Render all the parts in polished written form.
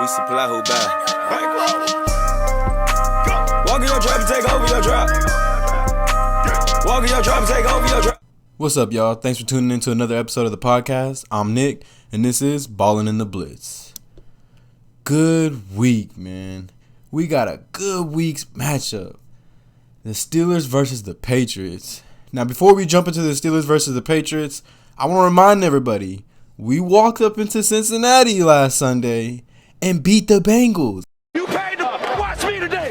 We supply who buy. Bankroll. Walk in your trap and take over your drop. Walk in your trap and take over your drop. What's up, y'all? Thanks for tuning in to another episode of the podcast. I'm Nick, and this is Ballin in the Blitz. Good week, man. We got a good week's matchup. The Steelers versus the Patriots. Now, before we jump into the Steelers versus the Patriots, I want to remind everybody, we walked up into Cincinnati last Sunday and beat the Bengals. You paid to watch me today.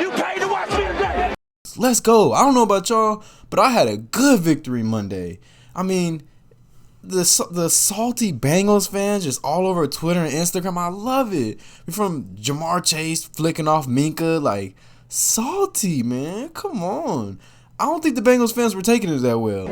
You paid to watch me today. Let's go. I don't know about y'all, but I had a good victory Monday. I mean, the salty Bengals fans just all over Twitter and Instagram. I love it. From Jamar Chase flicking off Minka, like, salty, man. Come on. I don't think the Bengals fans were taking it that well.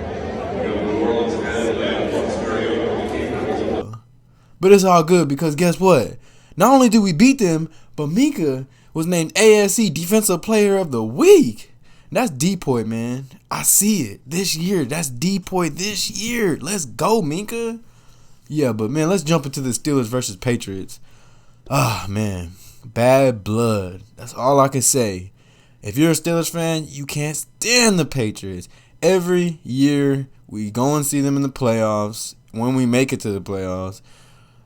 But it's all good because guess what? Not only did we beat them, but Minka was named AFC Defensive Player of the Week. That's Depoy, man. I see it this year. That's Depoy this year. Let's go, Minka. Yeah, but man, let's jump into the Steelers versus Patriots. Ah, man. Bad blood. That's all I can say. If you're a Steelers fan, you can't stand the Patriots. Every year we go and see them in the playoffs. When we make it to the playoffs,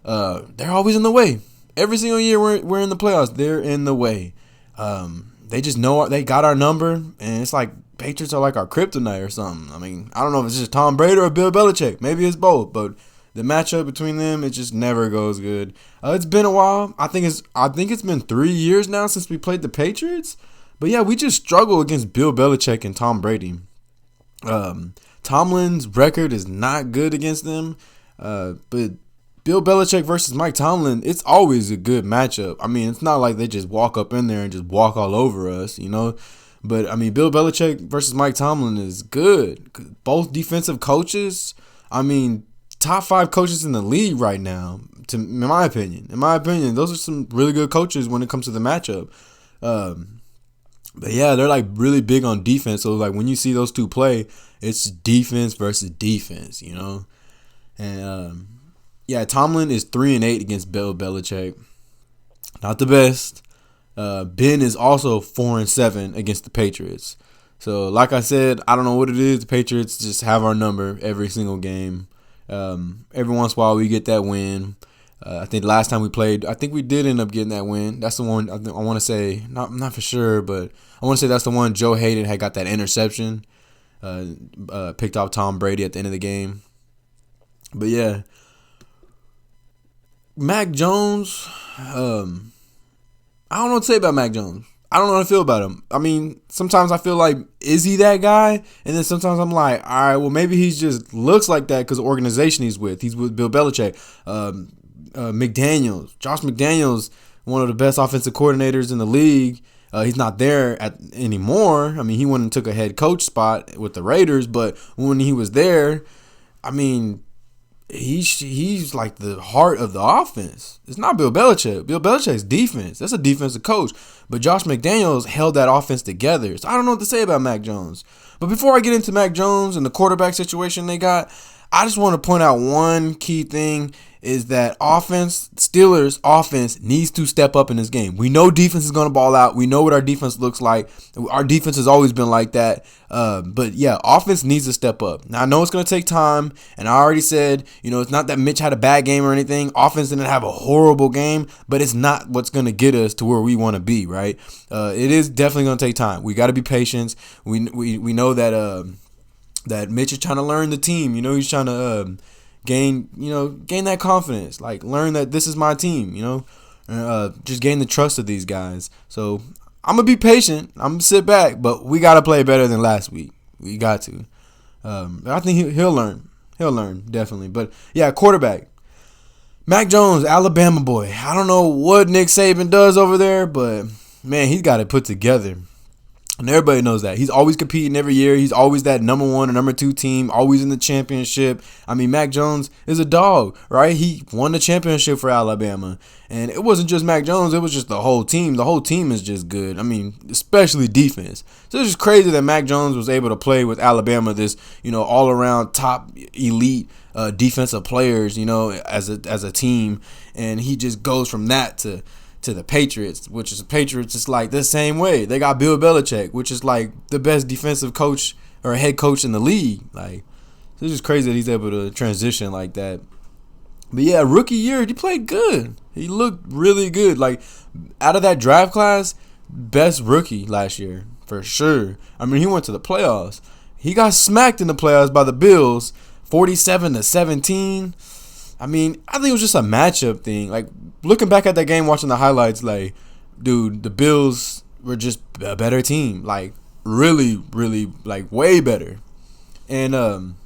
they're always in the way. Every single year we're in the playoffs, they're in the way. They just know they got our number, and it's like Patriots are like our kryptonite or something. I mean, I don't know if it's just Tom Brady or Bill Belichick. Maybe it's both, but the matchup between them, it just never goes good. It's been a while. I think it's been 3 years now since we played the Patriots. But yeah, we just struggle against Bill Belichick and Tom Brady. Tomlin's record is not good against them, but Bill Belichick versus Mike Tomlin, it's always a good matchup. I mean, it's not like they just walk up in there and just walk all over us, you know. But, I mean, Bill Belichick versus Mike Tomlin is good. Both defensive coaches, I mean, top 5 coaches in the league right now, in my opinion. In my opinion, those are some really good coaches when it comes to the matchup. But, yeah, they're, like, really big on defense. So, like, when you see those two play, it's defense versus defense, you know. And, yeah, Tomlin is 3-8 against Bill Belichick. Not the best. Ben is also 4-7 against the Patriots. So, like I said, I don't know what it is. The Patriots just have our number every single game. Every once in a while, we get that win. I think last time we played, I think we did end up getting that win. That's the one I want to say. Not for sure, but I want to say that's the one Joe Hayden had got that interception. Picked off Tom Brady at the end of the game. But, yeah. Mac Jones, I don't know what to say about Mac Jones. I don't know how to feel about him. I mean, sometimes I feel like, is he that guy? And then sometimes I'm like, all right, well, maybe he just looks like that because the organization he's with. He's with Bill Belichick. Josh McDaniels, one of the best offensive coordinators in the league. He's not there anymore. I mean, he went and took a head coach spot with the Raiders, but when he was there, I mean, he's like the heart of the offense. It's not Bill Belichick. Bill Belichick's defense. That's a defensive coach. But Josh McDaniels held that offense together. So I don't know what to say about Mac Jones. But before I get into Mac Jones and the quarterback situation they got, I just want to point out one key thing is that Steelers offense needs to step up in this game. We know defense is going to ball out. We know what our defense looks like. Our defense has always been like that. But yeah, offense needs to step up. Now I know it's going to take time, and I already said, you know, it's not that Mitch had a bad game or anything. Offense didn't have a horrible game, but it's not what's going to get us to where we want to be, right? It is definitely going to take time. We got to be patient. We know that that Mitch is trying to learn the team. You know, he's trying to gain that confidence. Like, learn that this is my team, you know. Just gain the trust of these guys. So, I'm going to be patient. I'm going to sit back. But we got to play better than last week. We got to. I think he'll learn. He'll learn, definitely. But, yeah, quarterback. Mac Jones, Alabama boy. I don't know what Nick Saban does over there, but, man, he's got it put together. And everybody knows that. He's always competing every year. He's always that number 1 or number 2 team, always in the championship. I mean, Mac Jones is a dog, right? He won the championship for Alabama. And it wasn't just Mac Jones. It was just the whole team. The whole team is just good. I mean, especially defense. So it's just crazy that Mac Jones was able to play with Alabama, this, all-around top elite defensive players, as a team. And he just goes from that to the Patriots, which is the Patriots is like the same way. They got Bill Belichick, which is like the best defensive coach or head coach in the league. Like, it's just crazy that he's able to transition like that. But yeah, rookie year, he played good. He looked really good. Like, out of that draft class, best rookie last year for sure. I mean, he went to the playoffs. He got smacked in the playoffs by the Bills, 47-17. I mean, I think it was just a matchup thing. Like, looking back at that game, watching the highlights, like, dude, the Bills were just a better team. Like, really, really, like, way better. And, I don't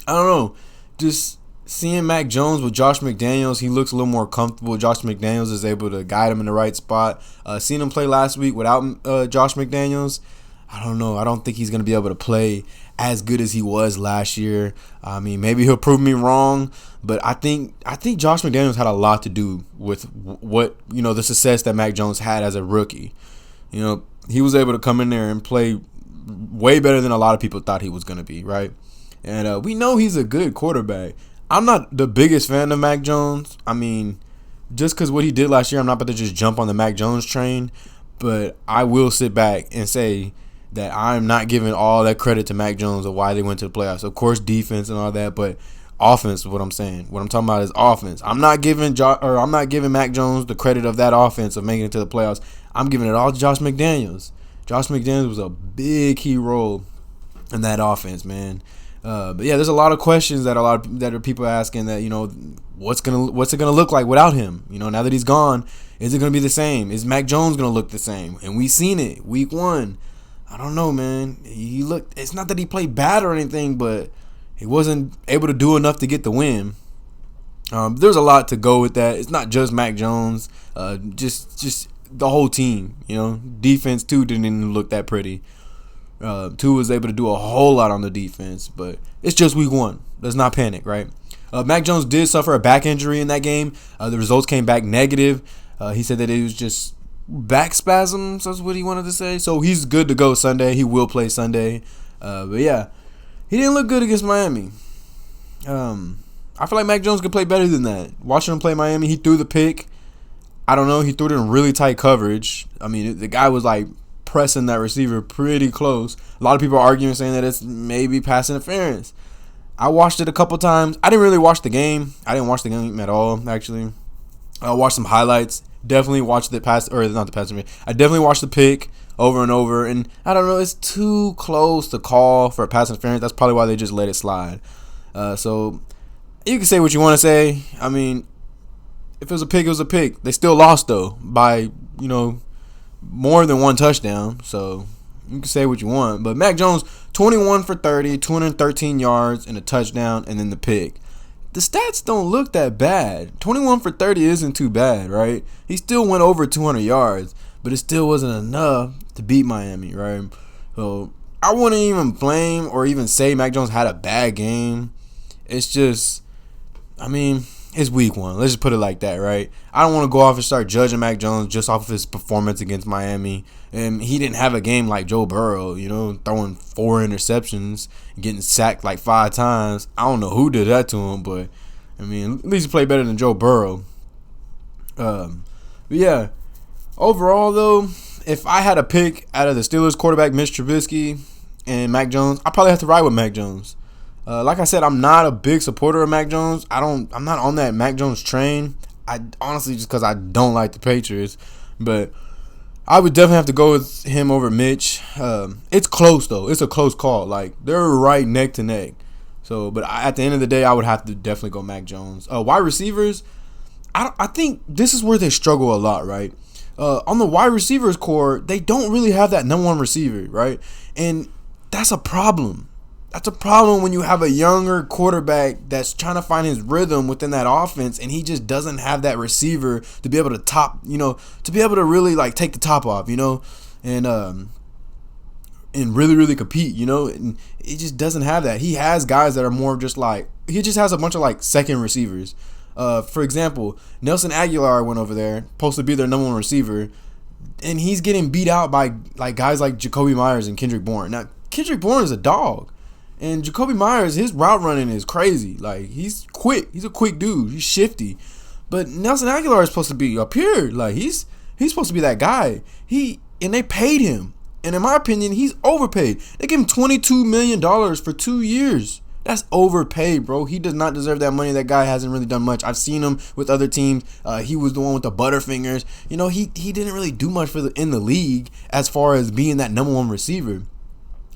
know, just seeing Mac Jones with Josh McDaniels, he looks a little more comfortable. Josh McDaniels is able to guide him in the right spot. Seeing him play last week without Josh McDaniels, I don't know. I don't think he's going to be able to play as good as he was last year. I mean, maybe he'll prove me wrong, but I think Josh McDaniels had a lot to do with what, the success that Mac Jones had as a rookie. He was able to come in there and play way better than a lot of people thought he was going to be, right? And we know he's a good quarterback. I'm not the biggest fan of Mac Jones. I mean, just because what he did last year, I'm not about to just jump on the Mac Jones train, but I will sit back and say that I'm not giving all that credit to Mac Jones of why they went to the playoffs. Of course, defense and all that, but offense is what I'm saying. What I'm talking about is offense. I'm not giving Mac Jones the credit of that offense of making it to the playoffs. I'm giving it all to Josh McDaniels. Josh McDaniels was a big key role in that offense, man. But yeah, there's a lot of questions that are people asking that, what's it gonna look like without him? Now that he's gone, is it gonna be the same? Is Mac Jones gonna look the same? And we seen it week 1. I don't know, man. It's not that he played bad or anything, but he wasn't able to do enough to get the win. There's a lot to go with that. It's not just Mac Jones. Just the whole team. Defense too didn't look that pretty. Tua was able to do a whole lot on the defense, but it's just week 1. Let's not panic, right? Mac Jones did suffer a back injury in that game. The results came back negative. He said that it was just back spasms. That's what he wanted to say. So he's good to go Sunday. He will play Sunday. But yeah, he didn't look good against Miami. I feel like Mac Jones could play better than that. Watching him play Miami, he threw the pick. I don't know. He threw it in really tight coverage. I mean, the guy was like pressing that receiver pretty close. A lot of people are arguing, saying that it's maybe pass interference. I watched it a couple times. I didn't really watch the game. I didn't watch the game at all, actually. I watched some highlights. Definitely watched the pass, or not the pass interference. I definitely watched the pick over and over. And I don't know, it's too close to call for a pass interference. That's probably why they just let it slide. So you can say what you want to say. I mean, if it was a pick, it was a pick. They still lost, though, by, more than one touchdown. So you can say what you want. But Mac Jones, 21 for 30, 213 yards, and a touchdown, and then the pick. The stats don't look that bad. 21 for 30 isn't too bad, right? He still went over 200 yards, but it still wasn't enough to beat Miami, right? So I wouldn't even blame or even say Mac Jones had a bad game. It's just, I mean, it's week 1. Let's just put it like that, right? I don't want to go off and start judging Mac Jones just off of his performance against Miami. And he didn't have a game like Joe Burrow, throwing 4 interceptions, getting sacked like 5 times. I don't know who did that to him, but, I mean, at least he played better than Joe Burrow. But yeah, overall, though, if I had a pick out of the Steelers quarterback, Mitch Trubisky, and Mac Jones, I'd probably have to ride with Mac Jones. Like I said, I'm not a big supporter of Mac Jones. I'm not on that Mac Jones train. I honestly, just because I don't like the Patriots. But I would definitely have to go with him over Mitch. It's close, though. It's a close call. Like, they're right neck to neck. So, but at the end of the day, I would have to definitely go Mac Jones. Wide receivers, I think this is where they struggle a lot, right? On the wide receivers core, they don't really have that number 1 receiver, right? And that's a problem. That's a problem when you have a younger quarterback that's trying to find his rhythm within that offense, and he just doesn't have that receiver to be able to to be able to really like take the top off, And and really, really compete, you know? And he just doesn't have that. He has guys that are more just like, he just has a bunch of like second receivers. For example, Nelson Aguilar went over there, supposed to be their number one receiver, and he's getting beat out by like guys like Jacoby Myers and Kendrick Bourne. Now, Kendrick Bourne is a dog, and Jacoby Myers, his route running is crazy. Like, he's quick. He's a quick dude. He's shifty. But Nelson Aguilar is supposed to be up here. Like, he's supposed to be that guy. And they paid him. And in my opinion, he's overpaid. They gave him $22 million for 2 years. That's overpaid, bro. He does not deserve that money. That guy hasn't really done much. I've seen him with other teams. He was the one with the Butterfingers. You know, he didn't really do much in the league as far as being that number one receiver.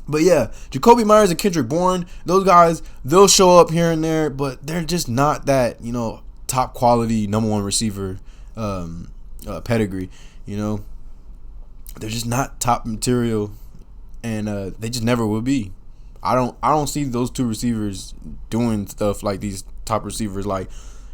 But yeah, Jacoby Myers and Kendrick Bourne, those guys, they'll show up here and there, but they're just not that, you know, top quality number one receiver pedigree. You know, they're just not top material, and they just never will be. I don't see those two receivers doing stuff like these top receivers like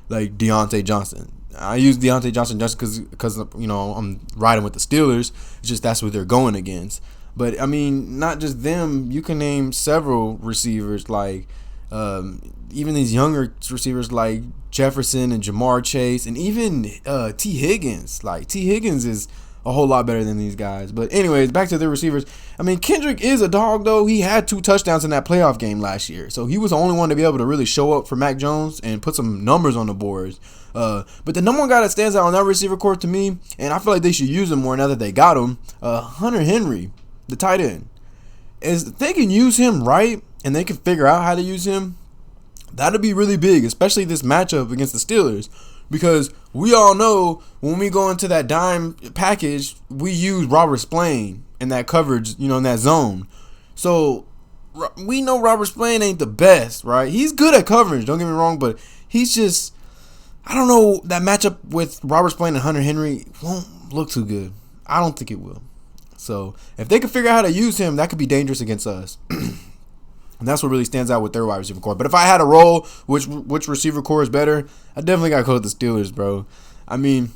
Deontay Johnson. I use Deontay Johnson just because you know, I'm riding with the Steelers. It's just that's what they're going against. But I mean, not just them. You can name several receivers like even these younger receivers like Jefferson and Jamar Chase, and even T. Higgins. Like, T. Higgins is a whole lot better than these guys. But anyways, back to the receivers. I mean, Kendrick is a dog, though. He had 2 touchdowns in that playoff game last year. So he was the only one to be able to really show up for Mac Jones and put some numbers on the boards. But the number one guy that stands out on that receiver corps to me, and I feel like they should use him more now that they got him, Hunter Henry, the tight end. Is they can use him right, and they can figure out how to use him, that'll be really big, especially this matchup against the Steelers. Because we all know when we go into that dime package, we use Robert Spillane in that coverage, you know, in that zone. So we know Robert Spillane ain't the best, right? He's good at coverage, don't get me wrong, but he's just, I don't know, that matchup with Robert Spillane and Hunter Henry won't look too good. I don't think it will. So if they can figure out how to use him, that could be dangerous against us. And that's what really stands out with their wide receiver core. But if I had a role, which receiver core is better, I definitely got to go with the Steelers, bro. I mean,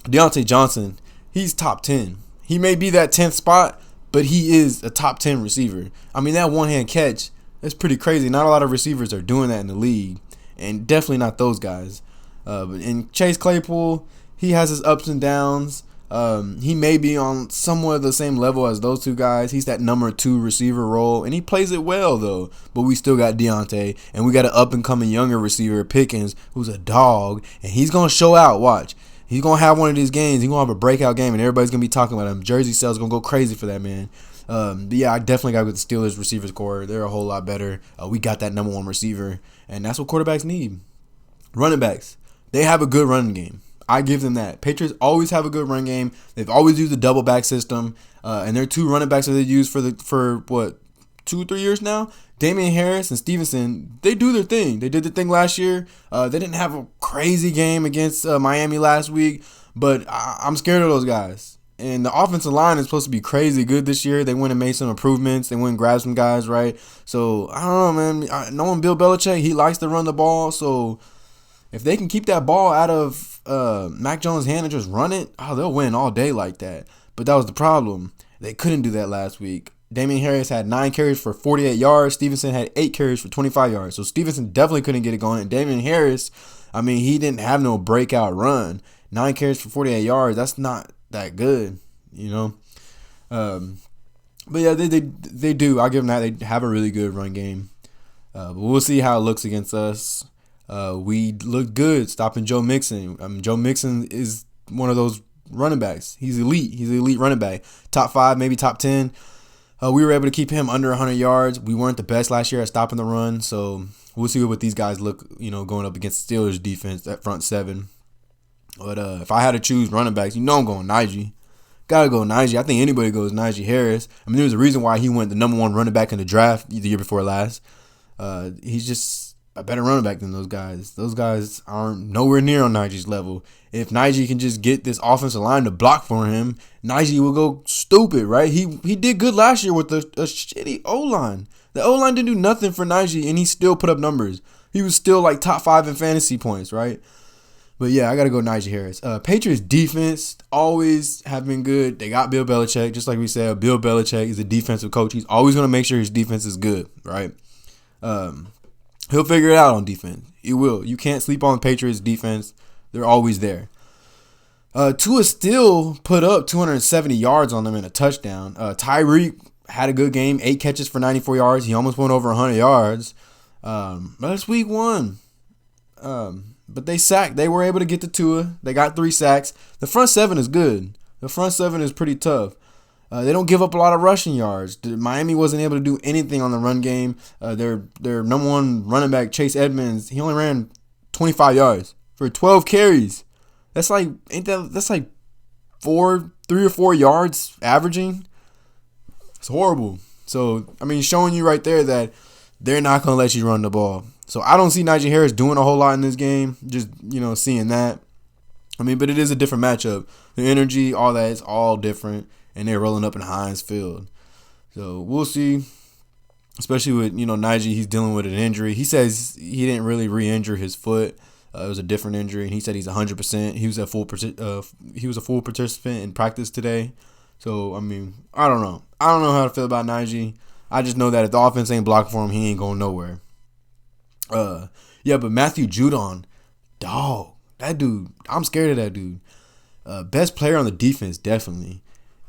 Deontay Johnson, he's top 10. He may be that 10th spot, but he is a top 10 receiver. I mean, that one-hand catch, that's pretty crazy. Not a lot of receivers are doing that in the league, and definitely not those guys. And Chase Claypool, he has his ups and downs. He may be on somewhat the same level as those two guys. He's that number 2 receiver role, and he plays it well, though. But we still got Deontay, and we got an up-and-coming younger receiver, Pickens, who's a dog, and he's going to show out. Watch. He's going to have one of these games. He's going to have a breakout game, and everybody's going to be talking about him. Jersey sales going to go crazy for that, man. But yeah, I definitely got with the Steelers receivers core. They're a whole lot better. We got that number 1 receiver, and that's what quarterbacks need. Running backs, they have a good running game. I give them that. Patriots always have a good run game. They've always used the double back system, and their 2 running backs that they use for what, 2 or 3 years now. Damian Harris and Stevenson, they do their thing. They did their thing last year. They didn't have a crazy game against Miami last week, but I'm scared of those guys. And the offensive line is supposed to be crazy good this year. They went and made some improvements. They went and grabbed some guys, right? So I don't know, man. Knowing Bill Belichick, he likes to run the ball. So if they can keep that ball out of Mac Jones' hand and just run it, they'll win all day like that. But that was the problem. They couldn't do that last week. Damian Harris had 9 carries for 48 yards. Stevenson had 8 carries for 25 yards. So Stevenson definitely couldn't get it going. And Damian Harris, I mean, he didn't have no breakout run. 9 carries for 48 yards, that's not that good, you know. But yeah, they do. I'll give them that. They have a really good run game. But we'll see how it looks against us. We look good stopping Joe Mixon. Joe Mixon is one of those running backs. He's elite. He's an elite running back. Top 5, maybe top 10. We were able to keep him under 100 yards. We weren't the best last year at stopping the run, so we'll see what these guys look, you know, going up against the Steelers defense at front 7. But if I had to choose running backs, you know I'm going Najee. Gotta go Najee. I think anybody goes Najee Harris. I mean, there's a reason why he went the number 1 running back in the draft the year before last. He's just a better running back than those guys. Those guys aren't nowhere near on Najee's level. If Najee can just get this offensive line to block for him, Najee will go stupid, right? He did good last year with a shitty O-line. The O-line didn't do nothing for Najee, and he still put up numbers. He was still like top 5 in fantasy points, right? But yeah, I gotta go Najee Harris. Patriots defense always have been good. They got Bill Belichick, just like we said. Bill Belichick is a defensive coach. He's always gonna make sure his defense is good, right? He'll figure it out on defense. He will. You can't sleep on the Patriots defense. They're always there. Tua still put up 270 yards on them in a touchdown. Tyreek had a good game, 8 catches for 94 yards. He almost went over 100 yards. That's week 1. But they sacked. They were able to get to Tua. They got 3 sacks. The front 7 is good. The front 7 is pretty tough. They don't give up a lot of rushing yards. Miami wasn't able to do anything on the run game. Their number 1 running back, Chase Edmonds, he only ran 25 yards for 12 carries. That's like 3 or 4 yards averaging. It's horrible. So, I mean, showing you right there that they're not going to let you run the ball. So, I don't see Najee Harris doing a whole lot in this game. Just, seeing that. I mean, but it is a different matchup. The energy, all that, it's all different. And they're rolling up in Heinz Field. So, we'll see. Especially with, Najee, he's dealing with an injury. He says he didn't really re-injure his foot. It was a different injury. And he said he's 100%. He was a full participant in practice today. So, I mean, I don't know. I don't know how to feel about Najee. I just know that if the offense ain't blocking for him, he ain't going nowhere. Yeah, but Matthew Judon, dog, that dude, I'm scared of that dude. Best player on the defense, definitely.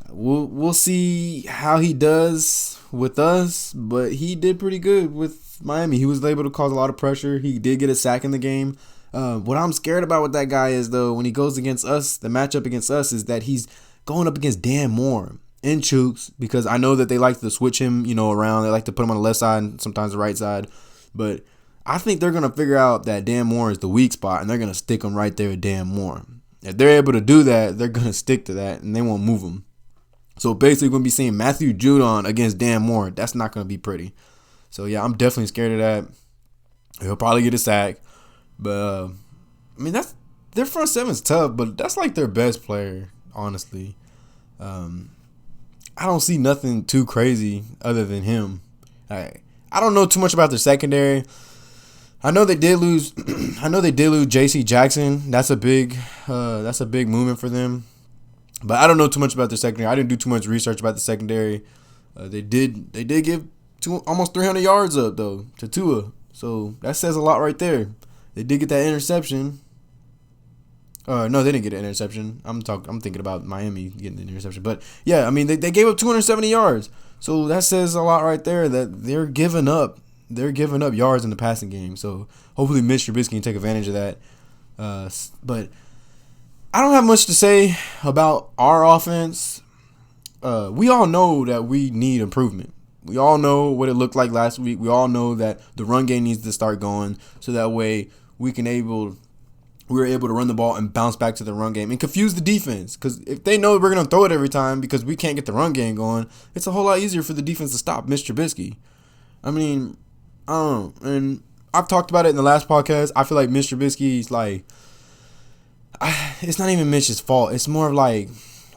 We'll see how he does with us, but he did pretty good with Miami. He was able to cause a lot of pressure. He did get a sack in the game. What I'm scared about with that guy is, though, when he goes against us, the matchup against us is that he's going up against Dan Moore and Chooks, because I know that they like to switch him, around. They like to put him on the left side and sometimes the right side. But I think they're going to figure out that Dan Moore is the weak spot, and they're going to stick him right there with Dan Moore. If they're able to do that, they're going to stick to that, and they won't move him. So basically, we're going to be seeing Matthew Judon against Dan Moore. That's not going to be pretty. So, yeah, I'm definitely scared of that. He'll probably get a sack. But, I mean, their front seven's tough, but that's like their best player, honestly. I don't see nothing too crazy other than him. I don't know too much about their secondary. I know they did lose. J.C. Jackson. That's a big movement for them. But I don't know too much about their secondary. I didn't do too much research about the secondary. They did give almost 300 yards up though to Tua. So that says a lot right there. They did get that interception. No, they didn't get an interception. I'm thinking about Miami getting the interception. But yeah, I mean they gave up 270 yards. So that says a lot right there that they're giving up yards in the passing game. So hopefully Mitch Trubisky can take advantage of that. But I don't have much to say about our offense. We all know that we need improvement. We all know what it looked like last week. We all know that the run game needs to start going so that way we were able to run the ball and bounce back to the run game and confuse the defense. Because if they know we're going to throw it every time because we can't get the run game going, it's a whole lot easier for the defense to stop Mitch Trubisky. I mean, I don't know. And I've talked about it in the last podcast. I feel like Mitch Trubisky's like, it's not even Mitch's fault. It's more of like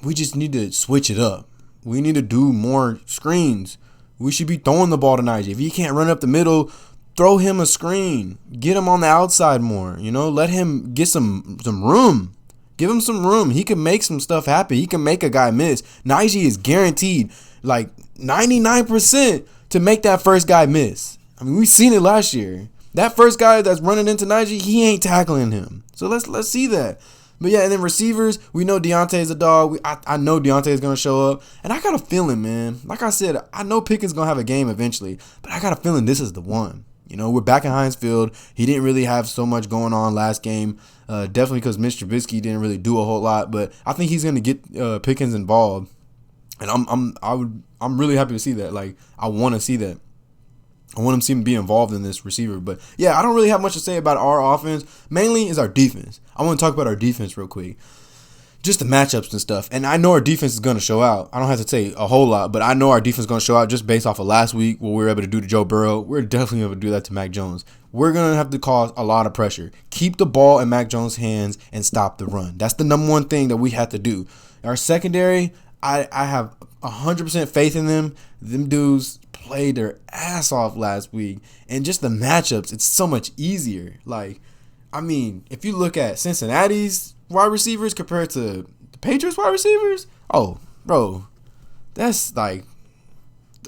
we just need to switch it up. We need to do more screens. We should be throwing the ball to Najee. If he can't run up the middle, throw him a screen. Get him on the outside more. Let him get some room. Give him some room. He can make some stuff happen. He can make a guy miss. Najee is guaranteed like 99% to make that first guy miss. I mean, we've seen it last year. That first guy that's running into Najee, he ain't tackling him. So let's see that. But yeah, and then receivers, we know Deontay's a dog. I know Deontay's going to show up. And I got a feeling, man. Like I said, I know Pickens going to have a game eventually. But I got a feeling this is the one. We're back in Heinz Field. He didn't really have so much going on last game. Definitely because Mitch Trubisky didn't really do a whole lot. But I think he's going to get Pickens involved. And I'm really happy to see that. Like, I want to see that. I want him to be involved in this receiver. But, yeah, I don't really have much to say about our offense. Mainly is our defense. I want to talk about our defense real quick. Just the matchups and stuff. And I know our defense is going to show out. I don't have to say a whole lot, but I know our defense is going to show out just based off of last week, what we were able to do to Joe Burrow. We're definitely able to do that to Mac Jones. We're going to have to cause a lot of pressure. Keep the ball in Mac Jones' hands and stop the run. That's the number one thing that we have to do. Our secondary, I have 100% faith in them. Them dudes played their ass off last week. And just the matchups, it's so much easier. Like, I mean, if you look at Cincinnati's wide receivers compared to the Patriots wide receivers, oh, bro, that's like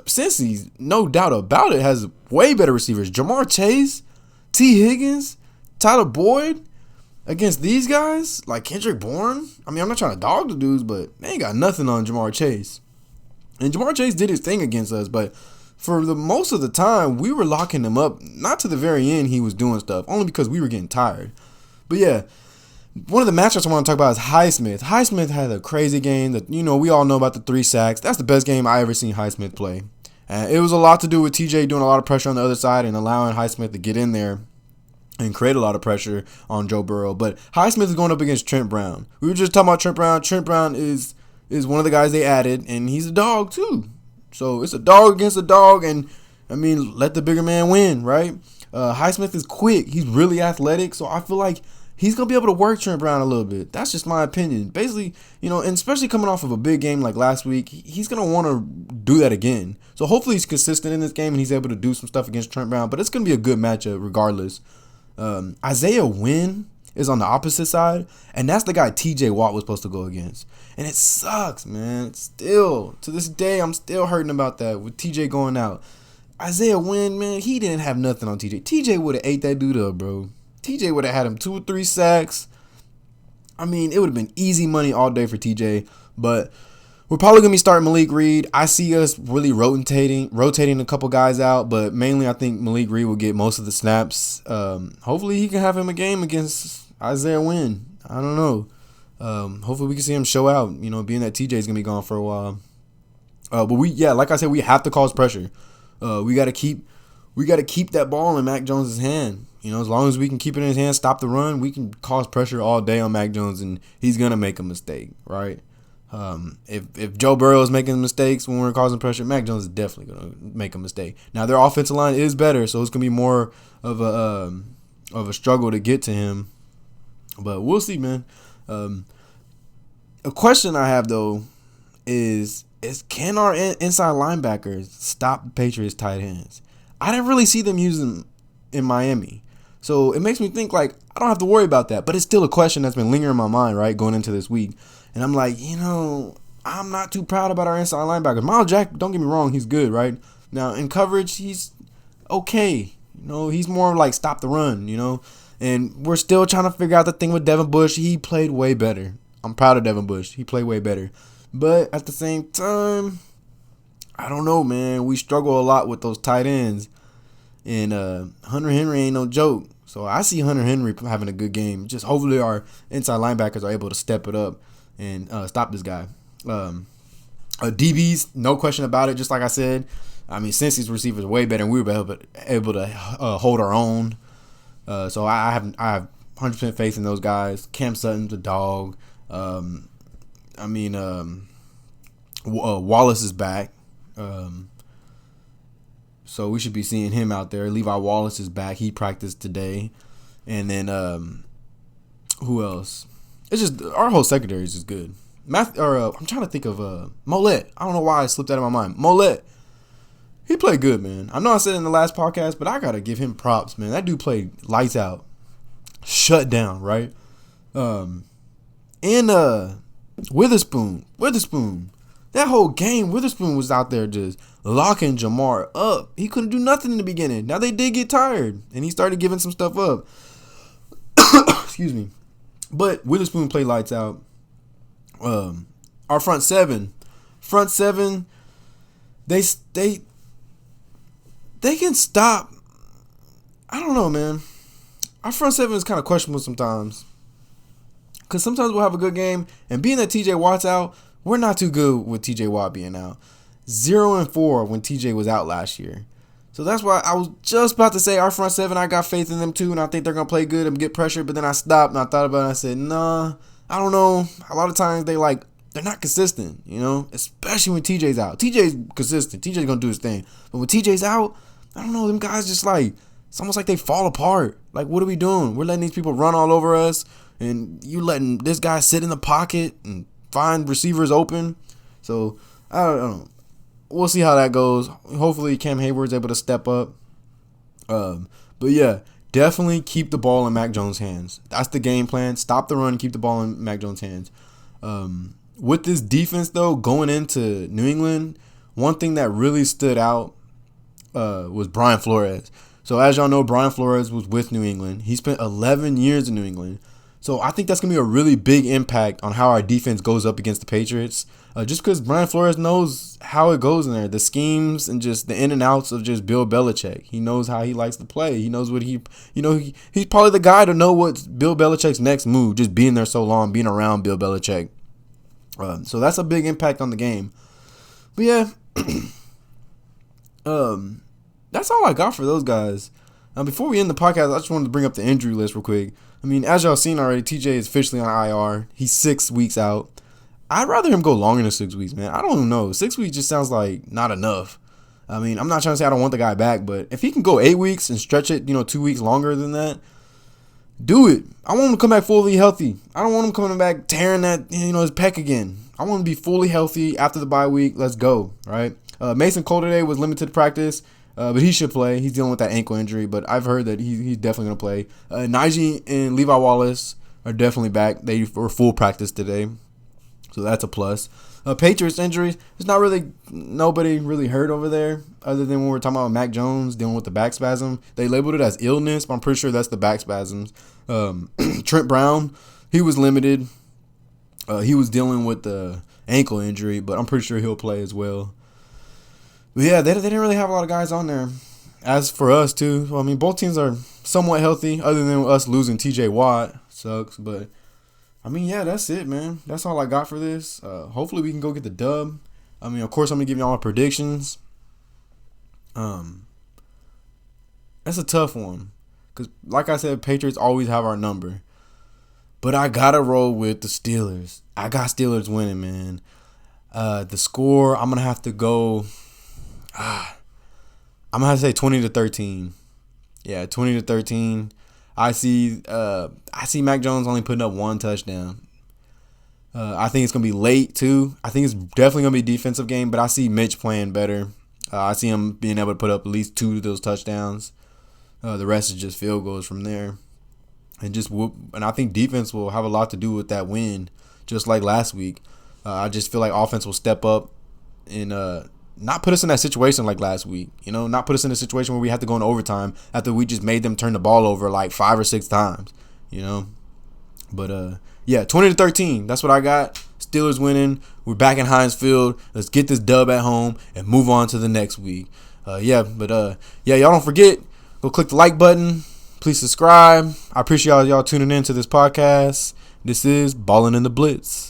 Cincy's, no doubt about it, has way better receivers. Jamar Chase, T. Higgins, Tyler Boyd against these guys, like Kendrick Bourne. I mean, I'm not trying to dog the dudes, but they ain't got nothing on Jamar Chase. And Jamar Chase did his thing against us, but for the most of the time, we were locking him up. Not to the very end he was doing stuff, only because we were getting tired. But yeah, one of the matchups I want to talk about is Highsmith. Highsmith had a crazy game that, we all know about the 3 sacks. That's the best game I ever seen Highsmith play. It was a lot to do with TJ doing a lot of pressure on the other side and allowing Highsmith to get in there and create a lot of pressure on Joe Burrow. But Highsmith is going up against Trent Brown. We were just talking about Trent Brown. Trent Brown is one of the guys they added, and he's a dog too. So it's a dog against a dog, and I mean, let the bigger man win, right? Highsmith is quick. He's really athletic, so I feel like he's going to be able to work Trent Brown a little bit. That's just my opinion. Basically, and especially coming off of a big game like last week, he's going to want to do that again. So hopefully he's consistent in this game and he's able to do some stuff against Trent Brown, but it's going to be a good matchup regardless. Isaiah Wynn is on the opposite side, and that's the guy TJ Watt was supposed to go against. And it sucks, man. Still, to this day, I'm still hurting about that with TJ going out. Isaiah Wynn, man, he didn't have nothing on TJ. TJ would have ate that dude up, bro. TJ would have had him 2 or 3 sacks. I mean, it would have been easy money all day for TJ. But we're probably going to be starting Malik Reed. I see us really rotating a couple guys out. But mainly I think Malik Reed will get most of the snaps. Hopefully he can have him a game against Isaiah Wynn. I don't know. Hopefully we can see him show out, being that TJ is going to be gone for a while. But like I said, we have to cause pressure. We got to keep that ball in Mac Jones' hand. As long as we can keep it in his hand, stop the run, we can cause pressure all day on Mac Jones, and he's going to make a mistake, right? If Joe Burrow is making mistakes when we're causing pressure, Mac Jones is definitely going to make a mistake. Now, their offensive line is better, so it's going to be more of a struggle to get to him. But we'll see, man. A question I have, though, is can our inside linebackers stop the Patriots tight ends? I didn't really see them use them in Miami. So it makes me think, I don't have to worry about that. But it's still a question that's been lingering in my mind, right, going into this week. And I'm like, I'm not too proud about our inside linebackers. Miles Jack, don't get me wrong, he's good, right? Now, in coverage, he's okay. He's more like stop the run, And we're still trying to figure out the thing with Devin Bush. He played way better. I'm proud of Devin Bush. He played way better. But at the same time, I don't know, man. We struggle a lot with those tight ends. And Hunter Henry ain't no joke. So I see Hunter Henry having a good game. Just hopefully our inside linebackers are able to step it up and stop this guy. DBs, no question about it. Just like I said, I mean, since these receivers are way better, and we were able to hold our own. So I have 100% faith in those guys. Cam Sutton's a dog. Wallace is back. So we should be seeing him out there. Levi Wallace is back. He practiced today. And then who else? It's just our whole secondary is just good. I'm trying to think of Mollett. I don't know why it slipped out of my mind. Mollett. He played good, man. I know I said it in the last podcast, but I got to give him props, man. That dude played lights out. Shut down, right? Witherspoon. That whole game, Witherspoon was out there just locking Jamar up. He couldn't do nothing in the beginning. Now they did get tired, and he started giving some stuff up. Excuse me. But Witherspoon played lights out. Our front seven, they can stop. I don't know, man. Our front seven is kind of questionable sometimes. Because sometimes we'll have a good game, and being that TJ Watt's out, we're not too good with TJ Watt being out. 0-4 when TJ was out last year. So that's why I was just about to say our front seven, I got faith in them too, and I think they're going to play good and get pressure, but then I stopped and I thought about it and I said, nah, I don't know. A lot of times they're not consistent, especially when TJ's out. TJ's consistent. TJ's going to do his thing. But when TJ's out, I don't know, them guys just it's almost like they fall apart. What are we doing? We're letting these people run all over us, and you letting this guy sit in the pocket and find receivers open. So, I don't know. We'll see how that goes. Hopefully Cam Hayward's able to step up. But yeah, definitely keep the ball in Mac Jones' hands. That's the game plan. Stop the run, keep the ball in Mac Jones' hands. With this defense, though, going into New England, one thing that really stood out was Brian Flores. So as y'all know, Brian Flores was with New England. He spent 11 years in New England. So I think that's going to be a really big impact on how our defense goes up against the Patriots. Just because Brian Flores knows how it goes in there, the schemes and just the in and outs of just Bill Belichick. He knows how he likes to play. He knows what he's probably the guy to know what's Bill Belichick's next move, just being there so long, being around Bill Belichick. So that's a big impact on the game. But yeah, that's all I got for those guys. Before we end the podcast, I just wanted to bring up the injury list real quick. I mean, as y'all seen already, TJ is officially on IR. He's 6 weeks out. I'd rather him go longer than 6 weeks, man. I don't know. 6 weeks just sounds like not enough. I mean, I'm not trying to say I don't want the guy back, but if he can go 8 weeks and stretch it, 2 weeks longer than that, do it. I want him to come back fully healthy. I don't want him coming back tearing that, his pec again. I want him to be fully healthy after the bye week. Let's go, right? Mason Cole today was limited practice, but he should play. He's dealing with that ankle injury, but I've heard that he's definitely going to play. Najee and Levi Wallace are definitely back. They were full practice today, so that's a plus. Patriots injuries, there's not really nobody really hurt over there other than when we're talking about Mac Jones dealing with the back spasm. They labeled it as illness, but I'm pretty sure that's the back spasms. Trent Brown, he was limited. He was dealing with the ankle injury, but I'm pretty sure he'll play as well. But yeah, they didn't really have a lot of guys on there. As for us, too, well, I mean, both teams are somewhat healthy other than us losing TJ Watt. Sucks, but I mean, yeah, that's it, man. That's all I got for this. Hopefully we can go get the dub. I mean, of course, I'm going to give you all my predictions. That's a tough one. Because, like I said, Patriots always have our number. But I got to roll with the Steelers. I got Steelers winning, man. The score, I'm going to have to go... I'm going to have to say 20-13. Yeah, 20-13. I see Mac Jones only putting up one touchdown. I think it's going to be late, too. I think it's definitely going to be a defensive game, but I see Mitch playing better. I see him being able to put up at least 2 of those touchdowns. The rest is just field goals from there. And I think defense will have a lot to do with that win, just like last week. I just feel like offense will step up and not put us in that situation like last week. Not put us in a situation where we have to go in overtime after we just made them turn the ball over like 5 or 6 times. But yeah, 20-13. That's what I got. Steelers winning. We're back in Heinz Field. Let's get this dub at home and move on to the next week. Yeah, y'all don't forget, go click the like button. Please subscribe. I appreciate y'all tuning in to this podcast. This is Ballin in the Blitz.